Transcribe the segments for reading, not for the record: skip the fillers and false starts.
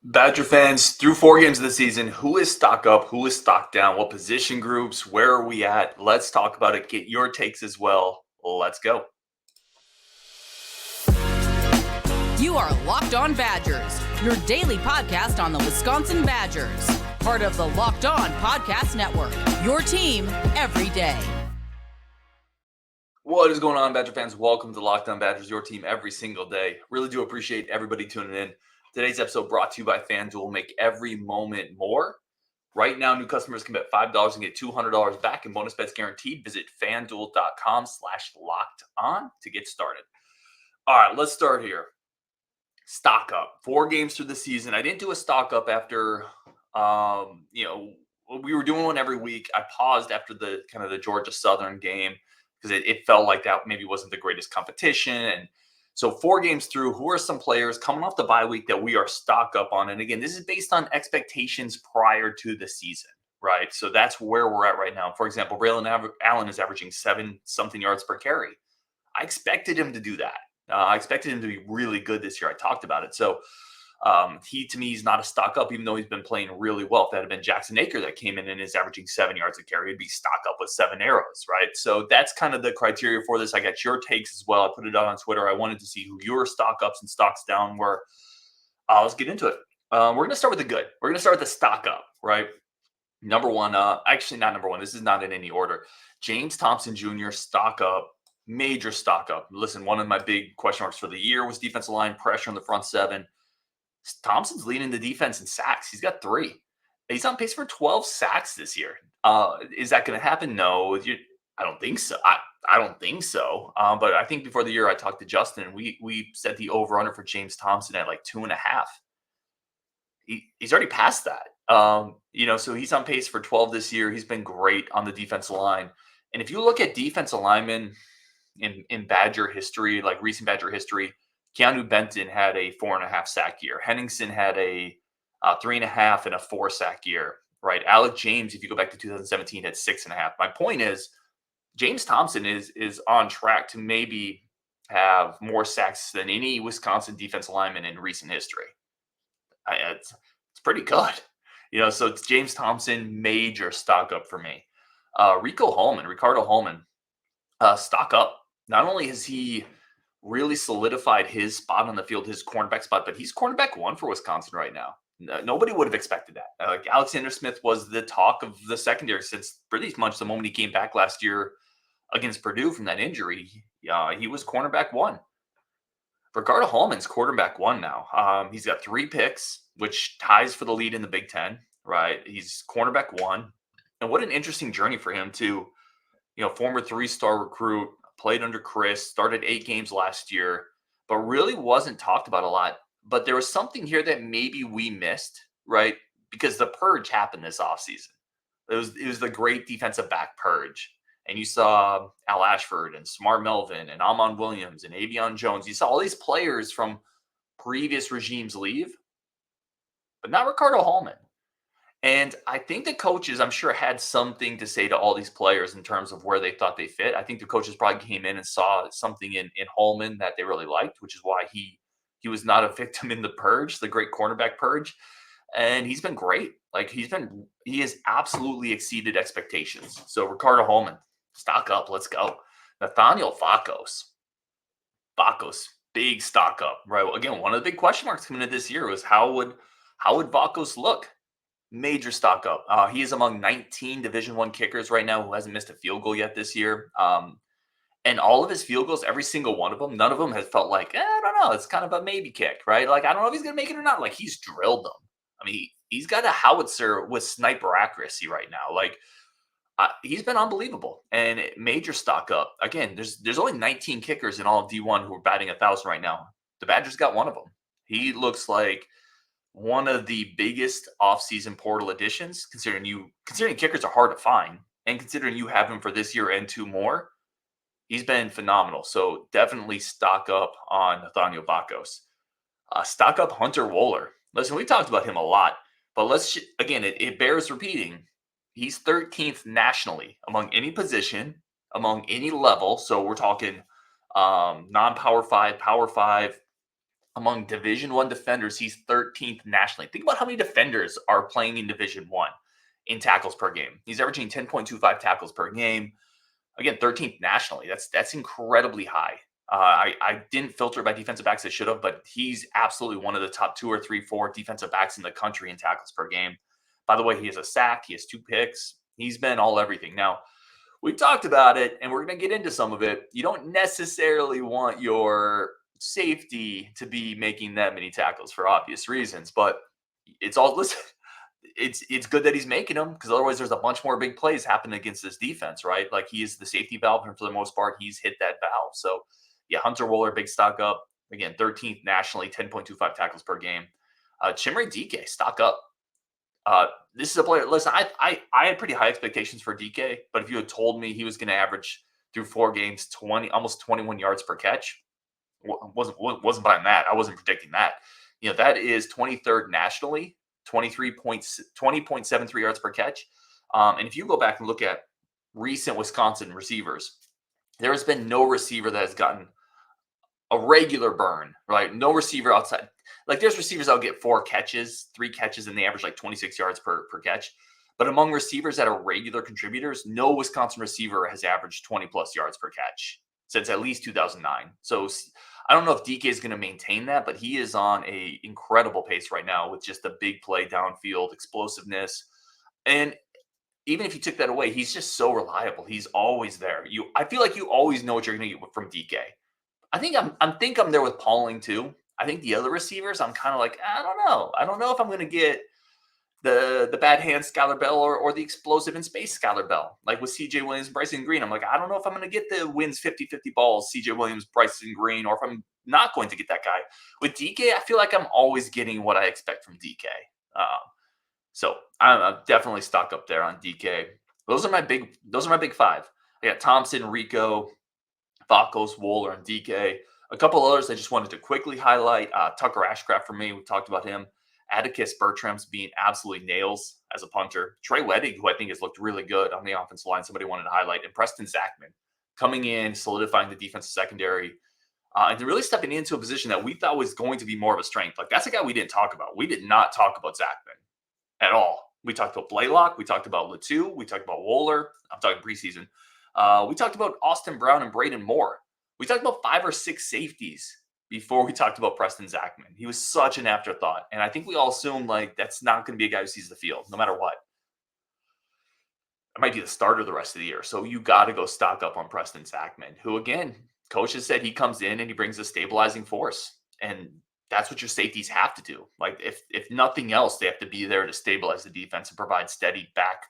Badger fans, through 4 games of the season, who is stock up? Who is stock down? What position groups? Where are we at? Let's talk about it. Get your takes as well. Let's go. You are Locked On Badgers, your daily podcast on the Wisconsin Badgers. Part of the Locked On Podcast Network, your team every day. What is going on, Badger fans? Welcome to Locked On Badgers, your team every single day. Really do appreciate everybody tuning in. Today's episode brought to you by FanDuel. Make every moment more. Right now, new customers can bet $5 and get $200 back in bonus bets guaranteed. Visit FanDuel.com/lockedon to get started. All right, let's start here. Stock up. 4 games through the season. I didn't do a stock up after, we were doing one every week. I paused after the Georgia Southern game because it felt like that maybe wasn't the greatest competition. And so 4 games through, who are some players coming off the bye week that we are stock up on? And again, this is based on expectations prior to the season, right? So that's where we're at right now. For example, Braylon Allen is averaging 7-something yards per carry. I expected him to do that. I expected him to be really good this year. I talked about it. So he, to me, is not a stock up, even though he's been playing really well. If that had been Jackson Aker that came in and is averaging 7 yards a carry, he'd be stock up with 7 arrows, right? So that's kind of the criteria for this. I got your takes as well. I put it out on Twitter. I wanted to see who your stock ups and stocks down were. Let's get into it. We're going to start with the good. We're going to start with the stock up, right? Number one, actually not number one. This is not in any order. James Thompson Jr., stock up, major stock up. Listen, one of my big question marks for the year was defensive line pressure on the front seven. Thompson's leading the defense in sacks. He's got 3. He's on pace for 12 sacks this year. Is that going to happen? No, I don't think so. I don't think so. But I think before the year, I talked to Justin, and we set the over-under for James Thompson at like 2.5. He's already passed that. So he's on pace for 12 this year. He's been great on the defensive line. And if you look at defensive linemen in Badger history, like recent Badger history, Keanu Benton had a 4.5 sack year. Henningsen had a 3.5 and a 4 sack year, right? Alec James, if you go back to 2017, had 6.5. My point is, James Thompson is on track to maybe have more sacks than any Wisconsin defensive lineman in recent history. It's pretty good. So it's James Thompson, major stock up for me. Ricardo Holman, stock up. Not only has he really solidified his spot on the field, his cornerback spot, but he's cornerback 1 for Wisconsin right now. Nobody would have expected that. Like Alexander Smith was the talk of the secondary since pretty much the moment he came back last year against Purdue from that injury. He was cornerback 1. Ricardo Holman's quarterback 1 now. He's got 3 picks, which ties for the lead in the Big Ten, right? He's cornerback 1. And what an interesting journey for him too. Former 3-star recruit, played under Chris, started 8 games last year, but really wasn't talked about a lot. But there was something here that maybe we missed, right? Because the purge happened this offseason. It was the great defensive back purge. And you saw Al Ashford and Smart Melvin and Amon Williams and Avion Jones. You saw all these players from previous regimes leave, but not Ricardo Holman. And I think the coaches, I'm sure, had something to say to all these players in terms of where they thought they fit. I think the coaches probably came in and saw something in Holman that they really liked, which is why he was not a victim in the purge, the great cornerback purge. And he's been great. Like he has absolutely exceeded expectations. So Ricardo Holman, stock up. Let's go. Nathaniel Vakos, big stock up, right? Well, again, one of the big question marks coming into this year was how would Vakos look? Major stock up. He is among 19 Division I kickers right now who hasn't missed a field goal yet this year. And all of his field goals, every single one of them, none of them has felt like, I don't know, it's kind of a maybe kick, right? Like, I don't know if he's going to make it or not. Like, he's drilled them. I mean, he's got a howitzer with sniper accuracy right now. Like, he's been unbelievable. And major stock up. Again, there's only 19 kickers in all of D1 who are batting 1,000 right now. The Badgers got one of them. He looks like one of the biggest offseason portal additions, considering kickers are hard to find, and considering you have him for this year and 2 more, he's been phenomenal. So definitely stock up on Nathaniel Vakos. Stock up Hunter Wohler. Listen, we talked about him a lot, but it bears repeating. He's 13th nationally among any position, among any level. So we're talking non-Power 5, Power 5, among Division One defenders, he's 13th nationally. Think about how many defenders are playing in Division One in tackles per game. He's averaging 10.25 tackles per game. Again, 13th nationally. That's incredibly high. I didn't filter by defensive backs. I should have, but he's absolutely one of the top 2 or 3, 4 defensive backs in the country in tackles per game. By the way, he has a sack. He has 2 picks. He's been all everything. Now, we talked about it, and we're going to get into some of it. You don't necessarily want your safety to be making that many tackles for obvious reasons, but it's all listen. It's good that he's making them because otherwise there's a bunch more big plays happening against this defense, right? Like he is the safety valve, and for the most part, he's hit that valve. So, yeah, Hunter Wohler, big stock up. Again, 13th nationally, 10.25 tackles per game. Chimere Dike, stock up. This is a player. Listen, I had pretty high expectations for Dike, but if you had told me he was going to average through 4 games almost 21 yards per catch, wasn't buying that. I wasn't predicting that. That is 23rd nationally, 20.73 yards per catch. And if you go back and look at recent Wisconsin receivers, there has been no receiver that has gotten a regular burn, right? No receiver outside. Like there's receivers that'll get 4 catches, 3 catches, and they average like 26 yards per catch. But among receivers that are regular contributors, no Wisconsin receiver has averaged 20 plus yards per catch since at least 2009. So I don't know if Dike is going to maintain that, but he is on a incredible pace right now with just the big play downfield, explosiveness. And even if you took that away, he's just so reliable. He's always there. I feel like you always know what you're going to get from Dike. I think I'm there with Pauling too. I think the other receivers, I'm kind of like, I don't know. I don't know if I'm going to get the bad hand Skylar Bell or the explosive in space Skylar Bell. Like with CJ Williams and Bryson Green, I'm like, I don't know if I'm going to get the wins 50-50 balls, CJ Williams, Bryson Green, or if I'm not going to get that guy. With Dike, I feel like I'm always getting what I expect from Dike. So I'm definitely stocked up there on Dike. Those are my big 5. I got Thompson, Rico, Vakos, Wohler, and Dike. A couple others I just wanted to quickly highlight. Tucker Ashcraft for me. We talked about him. Atticus Bertram's being absolutely nails as a punter. Trey Wedding, who I think has looked really good on the offensive line, somebody wanted to highlight. And Preston Zachman coming in, solidifying the defensive secondary, and really stepping into a position that we thought was going to be more of a strength. Like that's a guy we didn't talk about. We did not talk about Zachman at all. We talked about Blaylock. We talked about Latu. We talked about Wohler. I'm talking preseason. We talked about Austin Brown and Braden Moore. We talked about 5 or 6 safeties before we talked about Preston Zachman. He was such an afterthought. And I think we all assumed like that's not going to be a guy who sees the field no matter what. It might be the starter the rest of the year. So you got to go stock up on Preston Zachman, who again, coaches said he comes in and he brings a stabilizing force. And that's what your safeties have to do. Like if nothing else, they have to be there to stabilize the defense and provide steady back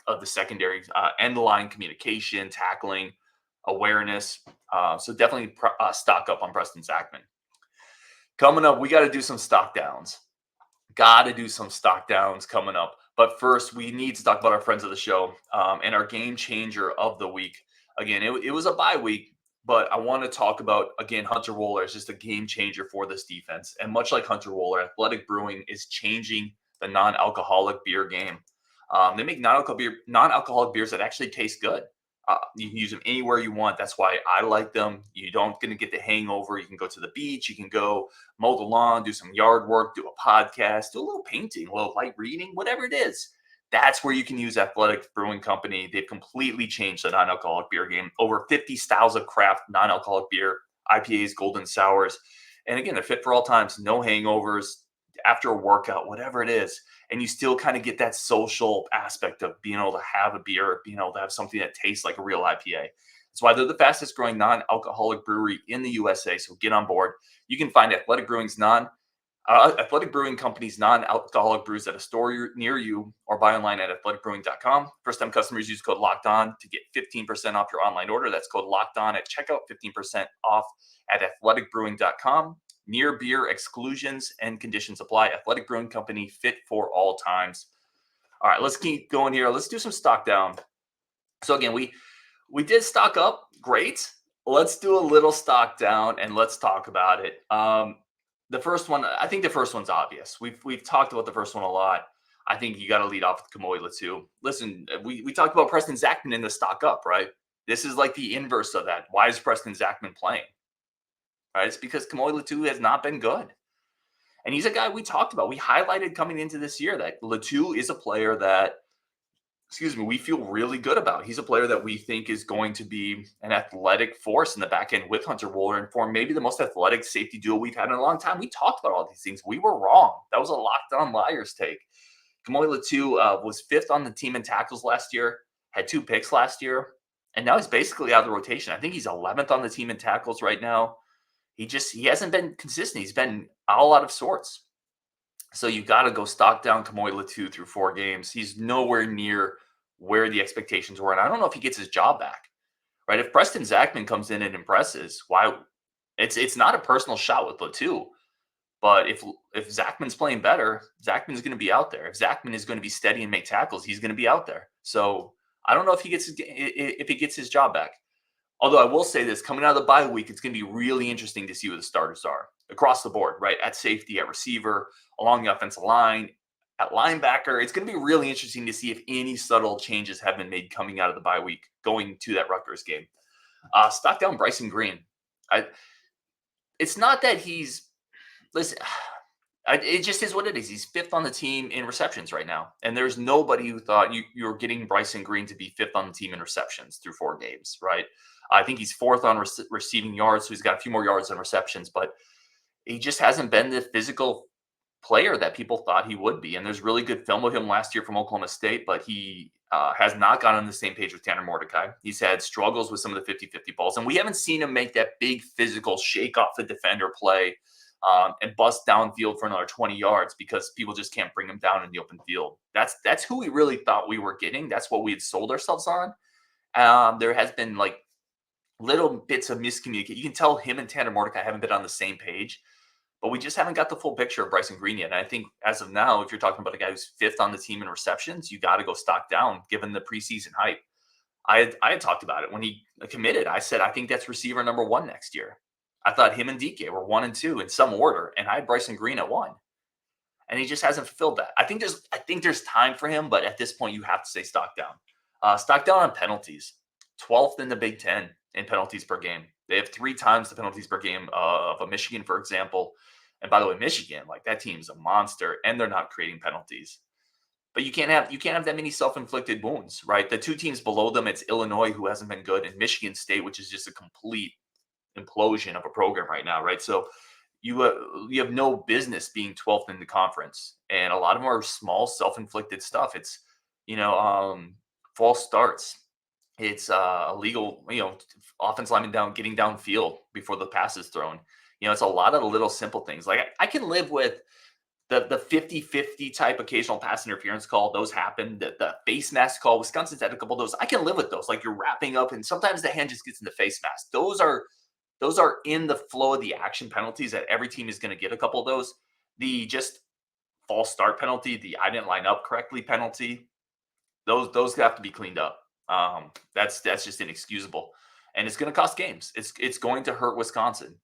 of the secondary end line communication, tackling, awareness. So definitely stock up on Preston Zachman. Coming up, we got to do some stock downs. Coming up. But first, we need to talk about our friends of the show and our game changer of the week. Again, it was a bye week, but I want to talk about, again, Hunter Wohler is just a game changer for this defense. And much like Hunter Wohler, Athletic Brewing is changing the non-alcoholic beer game. They make non-alcoholic beers that actually taste good. You can use them anywhere you want. That's why I like them. You don't going to get the hangover. You can go to the beach. You can go mow the lawn, do some yard work, do a podcast, do a little painting, a little light reading, whatever it is. That's where you can use Athletic Brewing Company. They've completely changed the non-alcoholic beer game. Over 50 styles of craft non-alcoholic beer, IPAs, golden sours. And again, they're fit for all times. No hangovers after a workout, whatever it is. And you still kind of get that social aspect of being able to have a beer, being able to have something that tastes like a real IPA. That's why they're the fastest growing non-alcoholic brewery in the USA. So get on board. You can find Athletic Athletic Brewing Company's non-alcoholic brews at a store near you or buy online at athleticbrewing.com. First-time customers use code LOCKEDON to get 15% off your online order. That's code LOCKEDON at checkout, 15% off at athleticbrewing.com. Near beer exclusions and conditions apply. Athletic Brewing Company, fit for all times. All right, let's keep going here. Let's do some stock down. So again, we did stock up. Great. Let's do a little stock down and let's talk about it. The first one, I think the first one's obvious. We've talked about the first one a lot. I think you got to lead off with Kamo'i Latu. Listen, we talked about Preston Zachman in the stock up, right? This is like the inverse of that. Why is Preston Zachman playing? right? It's because Kamo'i Latu has not been good. And he's a guy we talked about. We highlighted coming into this year that Latu is a player that, we feel really good about. He's a player that we think is going to be an athletic force in the back end with Hunter Wohler and form maybe the most athletic safety duo we've had in a long time. We talked about all these things. We were wrong. That was a locked on liars take. Kamo'i Latu was 5th on the team in tackles last year, had 2 picks last year, and now he's basically out of the rotation. I think he's 11th on the team in tackles right now. He hasn't been consistent. He's been all out of sorts. So you got to go stock down Kamo'i Latu through 4 games. He's nowhere near where the expectations were, and I don't know if he gets his job back. Right? If Preston Zachman comes in and impresses, why? It's not a personal shot with Latu, but if Zachman's playing better, Zachman's going to be out there. If Zachman is going to be steady and make tackles, he's going to be out there. So I don't know if he gets his job back. Although I will say this, coming out of the bye week, it's going to be really interesting to see who the starters are across the board, right? At safety, at receiver, along the offensive line, at linebacker. It's going to be really interesting to see if any subtle changes have been made coming out of the bye week going to that Rutgers game. Stock down Bryson Green. It's not that listen, it just is what it is. He's 5th on the team in receptions right now. And there's nobody who thought you were getting Bryson Green to be 5th on the team in receptions through 4 games, right? I think he's 4th on receiving yards, so he's got a few more yards than receptions, but he just hasn't been the physical player that people thought he would be. And there's really good film of him last year from Oklahoma State, but he has not gotten on the same page with Tanner Mordecai. He's had struggles with some of the 50-50 balls, and we haven't seen him make that big physical shake off the defender play and bust downfield for another 20 yards because people just can't bring him down in the open field. That's who we really thought we were getting. That's what we had sold ourselves on. There has been like little bits of miscommunication. You can tell him and Tanner Mordecai haven't been on the same page, but we just haven't got the full picture of Bryson Green yet. And I think as of now, if you're talking about a guy who's 5th on the team in receptions, you got to go stock down given the preseason hype. I had talked about it when he committed. I said, I think that's receiver number 1 next year. I thought him and Dike were 1 and 2 in some order, and I had Bryson Green at 1. And he just hasn't fulfilled that. I think there's time for him, but at this point, you have to say stock down. Stock down on penalties. 12th in the Big Ten in penalties per game. They have 3 times the penalties per game of a Michigan, for example. And by the way, Michigan, like that team's a monster, and they're not creating penalties. But you can't have that many self-inflicted wounds, right? The 2 teams below them, it's Illinois, who hasn't been good, and Michigan State, which is just a complete implosion of a program right now, right? So you have no business being 12th in the conference, and a lot of them are small self-inflicted stuff. It's false starts. It's illegal, offense lineman getting downfield before the pass is thrown. It's a lot of the little simple things. Like I can live with the 50-50 type occasional pass interference call. Those happen. The face mask call. Wisconsin's had a couple of those. I can live with those. Like you're wrapping up, and sometimes the hand just gets in the face mask. Those are in the flow of the action penalties that every team is going to get a couple of those. The just false start penalty, the I didn't line up correctly penalty, those have to be cleaned up. That's just inexcusable, and it's going to cost games. It's going to hurt Wisconsin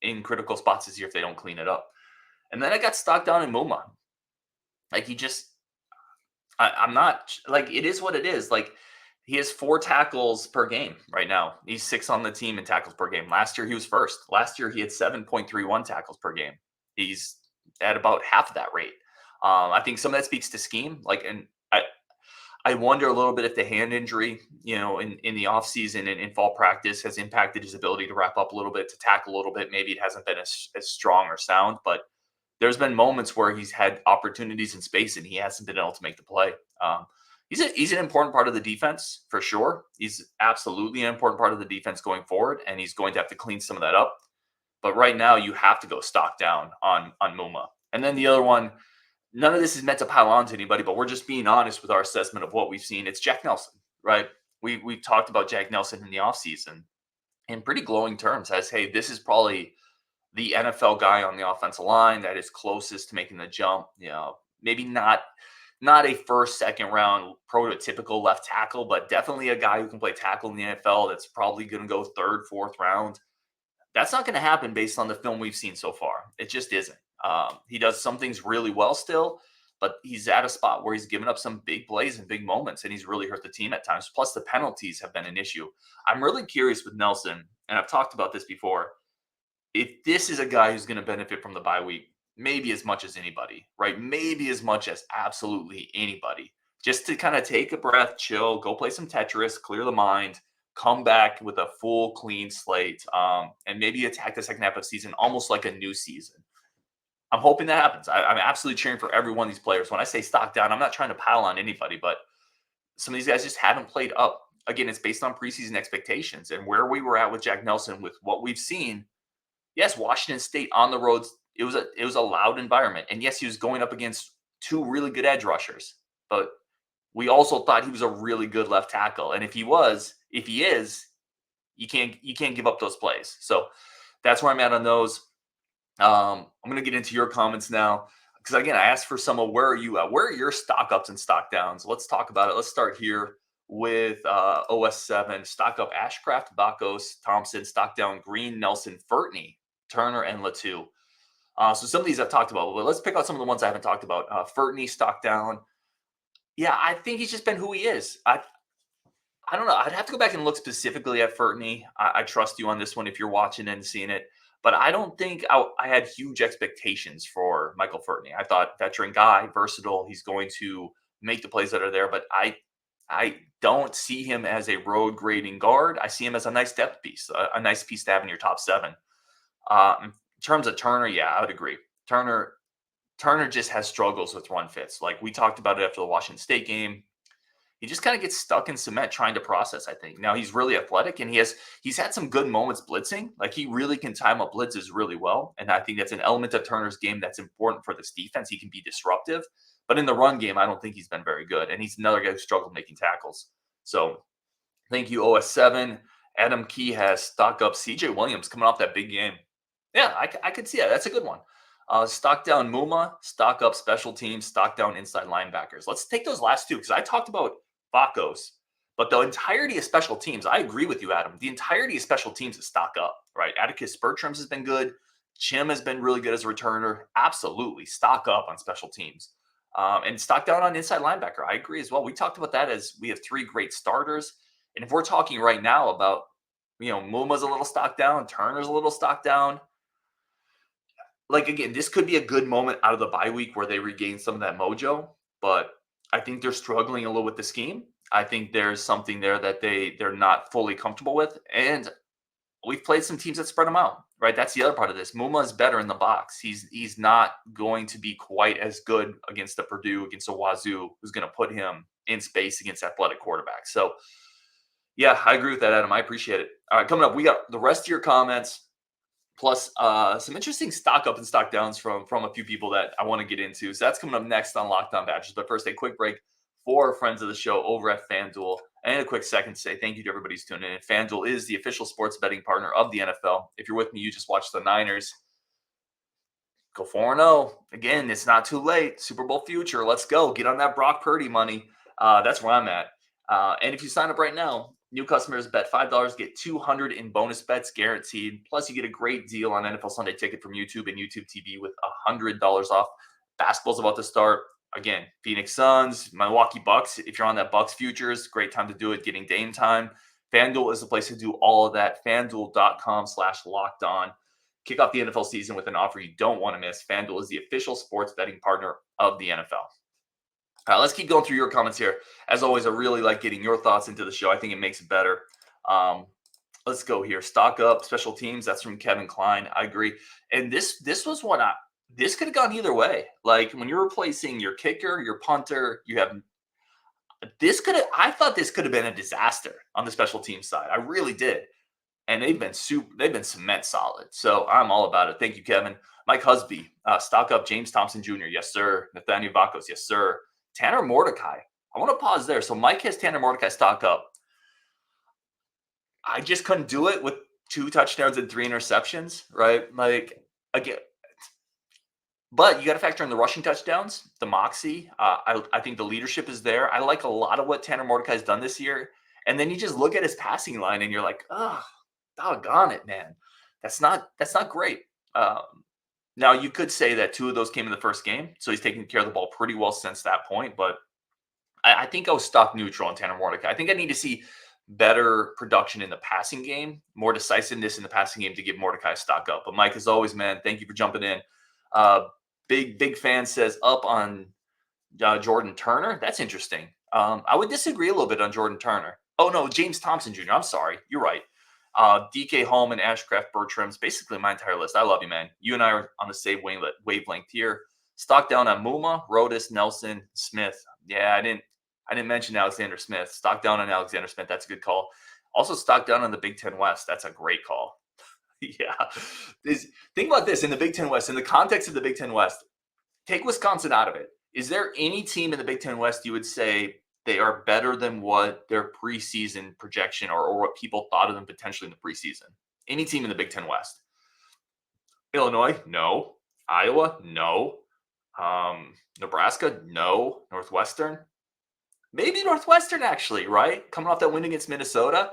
in critical spots this year if they don't clean it up. And then I got stock down in Maema. Like I'm not like it is what it is. Like he has 4 tackles per game right now. He's 6th on the team in tackles per game. Last year he was 1st. Last year he had 7.31 tackles per game. He's at about half of that rate. I think some of that speaks to scheme. And I wonder a little bit if the hand injury, in the offseason and in fall practice has impacted his ability to wrap up a little bit, to tackle a little bit. Maybe it hasn't been as strong or sound, but there's been moments where he's had opportunities in space and he hasn't been able to make the play. He's an important part of the defense for sure. He's absolutely an important part of the defense going forward, and he's going to have to clean some of that up. But right now, you have to go stock down on Maema. And then the other one, none of this is meant to pile on to anybody, but we're just being honest with our assessment of what we've seen. It's Jack Nelson, right? We've talked about Jack Nelson in the offseason in pretty glowing terms as, hey, this is probably the NFL guy on the offensive line that is closest to making the jump. Maybe not a first, second round prototypical left tackle, but definitely a guy who can play tackle in the NFL that's probably going to go 3rd, 4th round. That's not going to happen based on the film we've seen so far. It just isn't. He does some things really well still, but he's at a spot where he's given up some big plays and big moments, and he's really hurt the team at times. Plus, the penalties have been an issue. I'm really curious with Nelson, and I've talked about this before. if this is a guy who's going to benefit from the bye week, maybe as much as anybody, right? Maybe as much as absolutely anybody. Just to kind of take a breath, chill, go play some Tetris, clear the mind, come back with a full clean slate, and maybe attack the second half of the season almost like a new season. I'm hoping that happens. I'm absolutely cheering for every one of these players. When I say stock down, I'm not trying to pile on anybody, but some of these guys just haven't played up. Again, it's based on preseason expectations and where we were at with Jack Nelson with what we've seen. Yes, Washington State on the roads, it was a loud environment. And yes, he was going up against two really good edge rushers. But we also thought he was a really good left tackle. And if he is, you can't give up those plays. So that's where I'm at on those. I'm going to get into your comments now because again, I asked for some of where are you at? Where are your stock ups and stock downs? Let's talk about it. Let's start here with OS7. Stock up Ashcraft, Vakos, Thompson, stock down Green, Nelson, Furtney, Turner, and Latu. So some of these I've talked about, but let's pick out some of the ones I haven't talked about. Furtney, stock down. Yeah, I think he's just been who he is. I don't know. I'd have to go back and look specifically at Furtney. I trust you on this one if you're watching and seeing it. But I don't think I had huge expectations for Michael Furtney. I thought veteran guy, versatile. He's going to make the plays that are there. But I don't see him as a road grading guard. I see him as a nice depth piece, a nice piece to have in your top seven. In terms of Turner, yeah, I would agree. Turner just has struggles with run fits. Like we talked about it after the Washington State game. He just kind of gets stuck in cement trying to process, I think. Now he's really athletic and he's had some good moments blitzing. Like he really can time up blitzes really well. And I think that's an element of Turner's game that's important for this defense. He can be disruptive. But in the run game, I don't think he's been very good. And he's another guy who struggled making tackles. So thank you, OS7. Adam Key has stock up CJ Williams coming off that big game. Yeah, I could see that. That's a good one. Stock down Muma, stock up special teams, stock down inside linebackers. Let's take those last two because I talked about Vakos, but the entirety of special teams, I agree with you, Adam. The entirety of special teams is stock up, right? Atticus Bertrams has been good. Chim has been really good as a returner. Absolutely, stock up on special teams. And stock down on inside linebacker. I agree as well. We talked about that as we have three great starters. And if we're talking right now about, Muma's a little stock down, Turner's a little stock down. Like, again, this could be a good moment out of the bye week where they regain some of that mojo, but I think they're struggling a little with the scheme. I think there's something there that they're not fully comfortable with, and we've played some teams that spread them out, right? That's the other part of this. Muma is better in the box. He's not going to be quite as good against the Purdue, against a Wazoo, who's going to put him in space against athletic quarterbacks. So, yeah, I agree with that, Adam. I appreciate it. All right, coming up, we got the rest of your comments. Plus, some interesting stock up and stock downs from a few people that I want to get into. So that's coming up next on Locked On Badgers. But first, a quick break for our friends of the show over at FanDuel. And a quick second to say thank you to everybody who's tuning in. FanDuel is the official sports betting partner of the NFL. If you're with me, you just watched the Niners go 4-0. Again, it's not too late. Super Bowl future. Let's go. Get on that Brock Purdy money. That's where I'm at. And if you sign up right now, new customers bet $5, get $200 in bonus bets guaranteed. Plus, you get a great deal on NFL Sunday Ticket from YouTube and YouTube TV with $100 off. Basketball's about to start. Again, Phoenix Suns, Milwaukee Bucks. If you're on that Bucks futures, great time to do it. Getting game time. FanDuel is the place to do all of that. FanDuel.com/lockedon. Kick off the NFL season with an offer you don't want to miss. FanDuel is the official sports betting partner of the NFL. Let's keep going through your comments here. As always, I really like getting your thoughts into the show. I think it makes it better. Let's go here. Stock up, special teams. That's from Kevin Klein. I agree. And this was one this could have gone either way. Like when you're replacing your kicker, your punter, you have I thought this could have been a disaster on the special team side. I really did. And they've been cement solid. So I'm all about it. Thank you, Kevin. Mike Husby, stock up James Thompson Jr. Yes, sir. Nathaniel Vakos. Yes, sir. Tanner Mordecai. I want to pause there. So Mike has Tanner Mordecai stock up. I just couldn't do it with 2 touchdowns and 3 interceptions, right? Like, again, but you got to factor in the rushing touchdowns, the moxie. I think the leadership is there. I like a lot of what Tanner Mordecai has done this year. And then you just look at his passing line and you're like, oh, doggone it, man. That's not great. Now, you could say that 2 of those came in the first game, so he's taking care of the ball pretty well since that point. But I think I was stock neutral on Tanner Mordecai. I think I need to see better production in the passing game, more decisiveness in the passing game to get Mordecai stock up. But Mike, as always, man, thank you for jumping in. Big fan says up on Jordan Turner. That's interesting. I would disagree a little bit on Jordan Turner. Oh, no, James Thompson Jr. I'm sorry. You're right. Dike, Holman, Ashcraft, Bertram's basically my entire list. I love you, man. You and I are on the same wavelength here. Stock down on Muma, Rodas, Nelson, Smith. Yeah, I didn't mention Alexander Smith. Stock down on Alexander Smith. That's a good call. Also, stock down on the Big Ten West. That's a great call. Yeah. Think about this in the Big Ten West, in the context of the Big Ten West, take Wisconsin out of it. Is there any team in the Big Ten West you would say they are better than what their preseason projection or what people thought of them potentially in the preseason? Any team in the Big Ten West? Illinois? No. Iowa? No. Nebraska? No. Northwestern? Maybe Northwestern, actually, right? Coming off that win against Minnesota.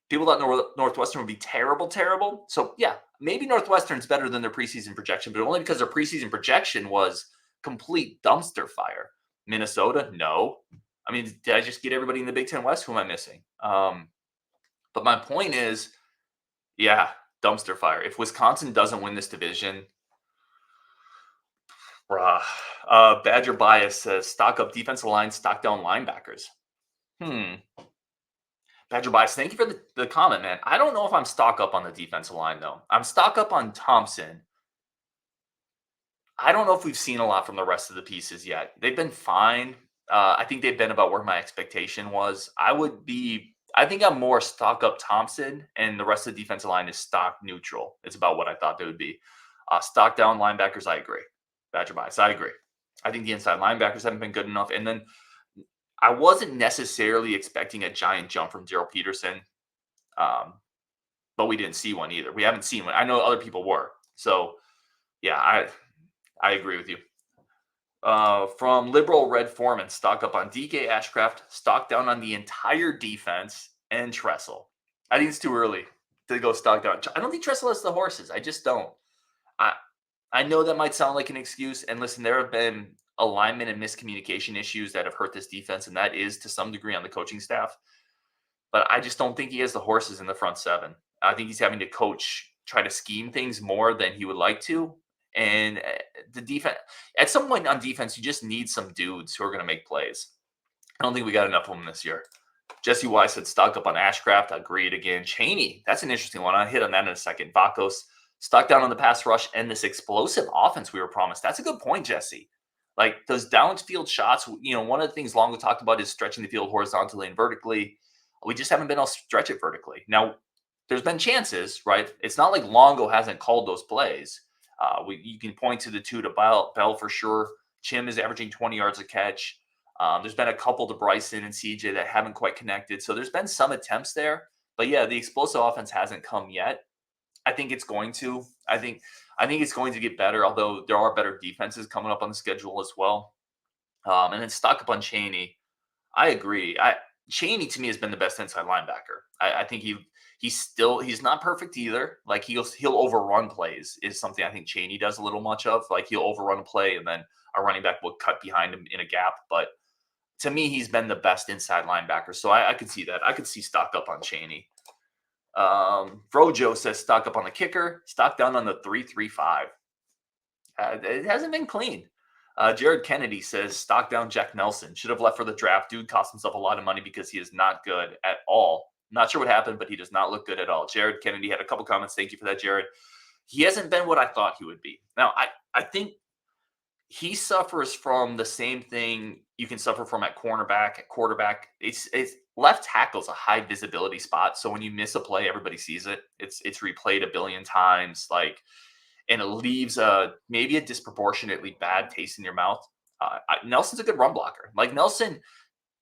People thought Northwestern would be terrible. So, yeah, maybe Northwestern's better than their preseason projection, but only because their preseason projection was complete dumpster fire. Minnesota? No. I mean, did I just get everybody in the Big Ten West? Who am I missing? But my point is, yeah, dumpster fire. If Wisconsin doesn't win this division, Badger Bias says stock up defensive line, stock down linebackers. Badger Bias, thank you for the comment, man. I don't know if I'm stock up on the defensive line, though. I'm stock up on Thompson. I don't know if we've seen a lot from the rest of the pieces yet. They've been fine. I think they've been about where my expectation was. I think I'm more stock up Thompson, and the rest of the defensive line is stock neutral. It's about what I thought they would be. Stock down linebackers, I agree. Badger Bias, I agree. I think the inside linebackers haven't been good enough. And then I wasn't necessarily expecting a giant jump from Daryl Peterson, but we didn't see one either. We haven't seen one. I know other people were. So, yeah, I agree with you. From Liberal Red Foreman, stock up on Dike, Ashcraft, stock down on the entire defense, and Tressel. I think it's too early to go stock down. I don't think Tressel has the horses. I just don't. I know that might sound like an excuse. And listen, there have been alignment and miscommunication issues that have hurt this defense, and that is to some degree on the coaching staff. But I just don't think he has the horses in the front seven. I think he's having to try to scheme things more than he would like to. And the defense, at some point on defense, you just need some dudes who are going to make plays. I don't think we got enough of them this year. Jesse Wise said stock up on Ashcraft. Agreed again. Cheney, that's an interesting one. I'll hit on that in a second. Vakos, stock down on the pass rush and this explosive offense we were promised. That's a good point, Jesse. Like those downfield shots, one of the things Longo talked about is stretching the field horizontally and vertically. We just haven't been able to stretch it vertically. Now, there's been chances, right? It's not like Longo hasn't called those plays. You can point to the two to Bell for sure. Chim is averaging 20 yards a catch. There's been a couple to Bryson and CJ that haven't quite connected. So there's been some attempts there. But yeah, the explosive offense hasn't come yet. I think it's going to. I think it's going to get better, although there are better defenses coming up on the schedule as well. And then stock up on Cheney. I agree. Cheney to me has been the best inside linebacker. I think he's not perfect either. Like he'll overrun plays is something I think Cheney does a little much of. Like he'll overrun a play and then a running back will cut behind him in a gap. But to me, he's been the best inside linebacker. So I could see that. I could see stock up on Cheney. Frojo says stock up on the kicker, stock down on the 3-3-5. It hasn't been clean. Jared Kennedy says stock down Jack Nelson. Should have left for the draft. Dude cost himself a lot of money because he is not good at all. Not sure what happened, but he does not look good at all. Jared Kennedy had a couple comments. Thank you for that, Jared. He hasn't been what I thought he would be. Now, I think he suffers from the same thing you can suffer from at cornerback, at quarterback. It's left tackle's a high visibility spot. So when you miss a play, everybody sees it. It's replayed a billion times. And it leaves maybe a disproportionately bad taste in your mouth. Nelson's a good run blocker. Like Nelson,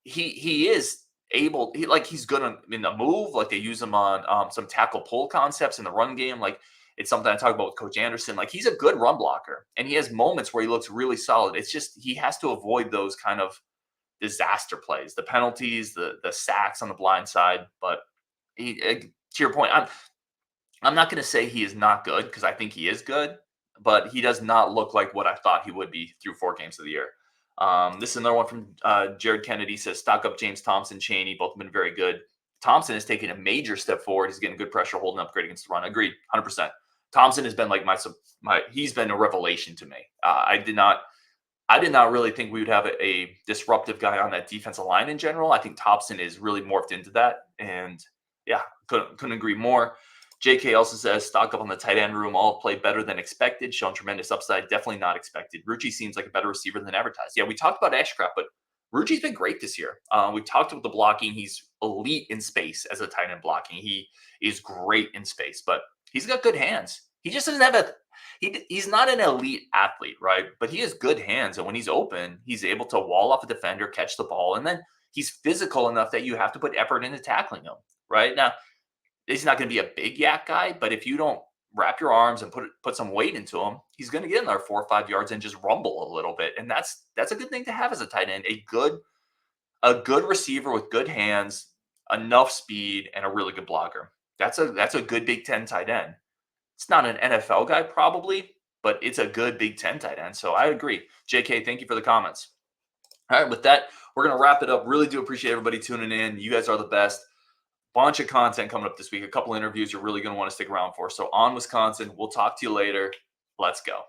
he is able. He's good in the move. Like they use him on some tackle pull concepts in the run game. Like it's something I talk about with Coach Anderson. Like he's a good run blocker, and he has moments where he looks really solid. It's just he has to avoid those kind of disaster plays, the penalties, the sacks on the blind side. But to your point, I'm not going to say he is not good because I think he is good, but he does not look like what I thought he would be through 4 games of the year. This is another one from Jared Kennedy says stock up James Thompson, Cheney, both have been very good. Thompson has taken a major step forward. He's getting good pressure, holding up great against the run. Agreed, 100%. Thompson has been like he's been a revelation to me. I did not really think we would have a disruptive guy on that defensive line in general. I think Thompson is really morphed into that. And yeah, couldn't agree more. JK also says, stock up on the tight end room. All played better than expected. Shown tremendous upside. Definitely not expected. Rucci seems like a better receiver than advertised. Yeah, we talked about Ashcraft, but Rucci's been great this year. We've talked about the blocking. He's elite in space as a tight end blocking. He is great in space, but he's got good hands. He just doesn't have he's not an elite athlete, right? But he has good hands. And when he's open, he's able to wall off a defender, catch the ball. And then he's physical enough that you have to put effort into tackling him, right? Now, he's not going to be a big yak guy, but if you don't wrap your arms and put some weight into him, he's going to get in there 4 or 5 yards and just rumble a little bit. And that's a good thing to have as a tight end. A good receiver with good hands, enough speed, and a really good blocker. That's a good Big Ten tight end. It's not an NFL guy probably, but it's a good Big Ten tight end. So I agree. JK, thank you for the comments. All right, with that, we're going to wrap it up. Really do appreciate everybody tuning in. You guys are the best. Bunch of content coming up this week. A couple interviews you're really going to want to stick around for. So on Wisconsin, we'll talk to you later. Let's go.